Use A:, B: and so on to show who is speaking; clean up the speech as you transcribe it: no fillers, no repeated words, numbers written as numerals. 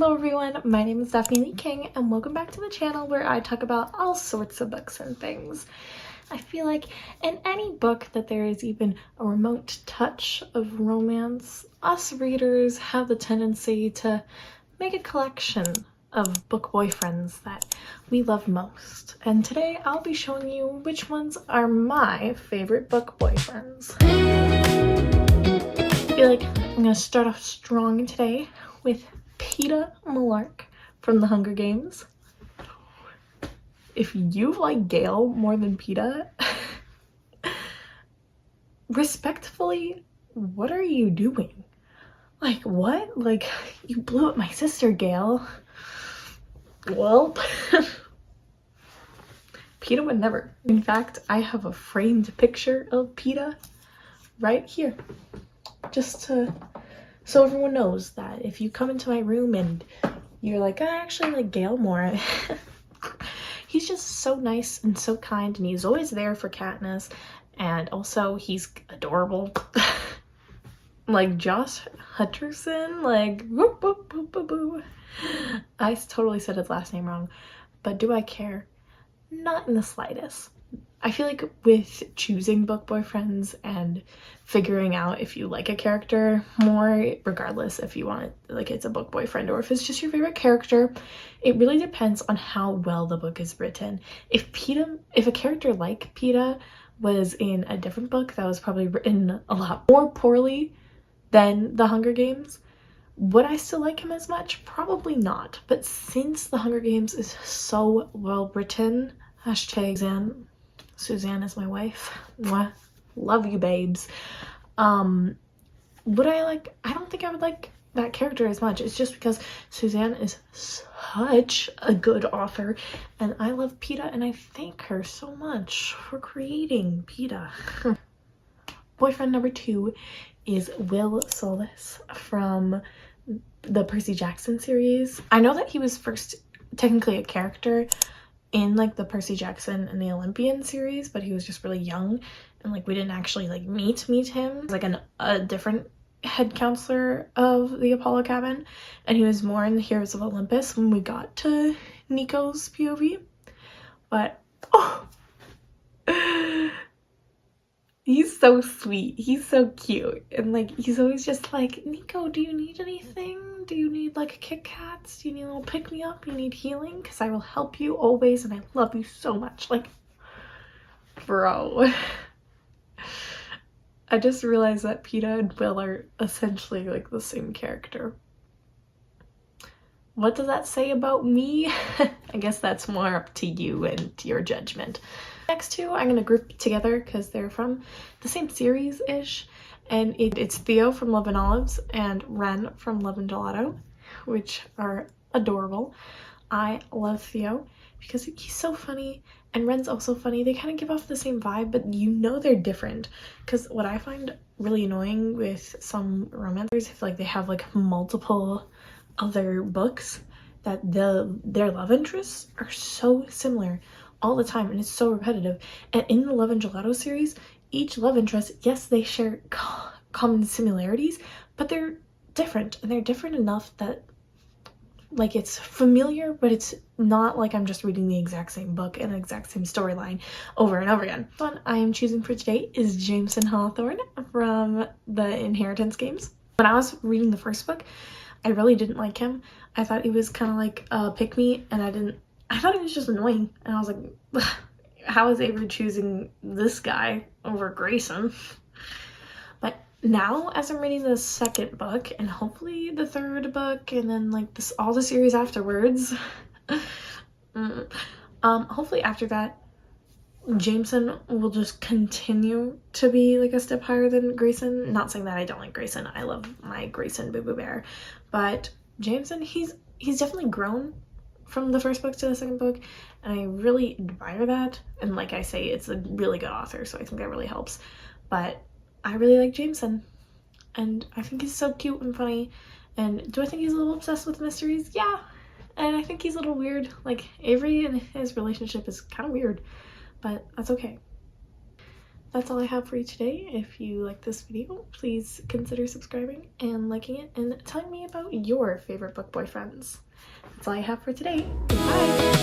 A: Hello everyone, my name is Daphne Lee King and welcome back to the channel where I talk about all sorts of books and things. I feel like in any book that there is even a remote touch of romance, us readers have the tendency to make a collection of book boyfriends that we love most. And today I'll be showing you which ones are my favorite book boyfriends. I feel like I'm gonna start off strong today with Peeta Mellark from The Hunger Games. If you like Gale more than Peeta, respectfully, what are you doing? Like, what? Like, you blew up my sister, Gale. Well, Peeta would never. In fact, I have a framed picture of Peeta right here. Just so everyone knows that if you come into my room and you're like, I actually like Gale more. He's just so nice and so kind, and he's always there for Katniss, and also he's adorable. Like Josh Hutcherson, like whoop, whoop, whoop, whoop, whoop. I totally said his last name wrong, but do I care? Not in the slightest. I feel like with choosing book boyfriends and figuring out if you like a character more, regardless if you want it, like it's a book boyfriend or if it's just your favorite character, it really depends on how well the book is written. If a character like Peeta was in a different book that was probably written a lot more poorly than The Hunger Games, would I still like him as much? Probably not. But since The Hunger Games is so well written, #Suzanne. Suzanne is my wife. Mwah. Love you, babes. Would I like? I don't think I would like that character as much. It's just because Suzanne is such a good author and I love Peeta and I thank her so much for creating Peeta. Boyfriend number 2 is Will Solis from the Percy Jackson series. I know that he was first technically a character in like the Percy Jackson and the Olympian series, but he was just really young and like we didn't actually like meet him. Like a different head counselor of the Apollo cabin, and he was more in the Heroes of Olympus when we got to Nico's POV. But oh, he's so sweet, he's so cute, and like he's always just like, Nico, do you need anything? Do you need like Kit Kats? Do you need a little pick me up? You need healing? Because I will help you always and I love you so much. Like, bro. I just realized that Peeta and Will are essentially like the same character. What does that say about me? I guess that's more up to you and to your judgment. Next two I'm gonna group together because they're from the same series-ish, and it's Theo from Love and Olives and Ren from Love and Gelato, which are adorable. I love Theo because he's so funny and Ren's also funny. They kind of give off the same vibe, but you know they're different. Because what I find really annoying with some romancers, if like they have like multiple other books, that their love interests are so similar all the time and it's so repetitive. And in the Love and Gelato series, each love interest, yes, they share common similarities, but they're different, and they're different enough that like it's familiar, but it's not like I'm just reading the exact same book and the exact same storyline over and over again. The one I am choosing for today is Jameson Hawthorne from the Inheritance games. When I was reading the first book, I really didn't like him. I thought he was kind of like a pick-me, and I thought he was just annoying, and I was like, how is Avery choosing this guy over Grayson? But now, as I'm reading the second book and hopefully the third book and then like this all the series afterwards, hopefully after that Jameson will just continue to be like a step higher than Grayson. Not saying that I don't like Grayson. I love my Grayson Boo Boo Bear, but Jameson, he's definitely grown from the first book to the second book, and I really admire that. And like I say, it's a really good author, so I think that really helps. But I really like Jameson, and I think he's so cute and funny. And do I think he's a little obsessed with mysteries? Yeah. And I think he's a little weird. Like Avery and his relationship is kind of weird, but that's okay. that's all I have for you today. If you like this video, please consider subscribing and liking it and telling me about your favorite book boyfriends. That's all I have for today. Goodbye!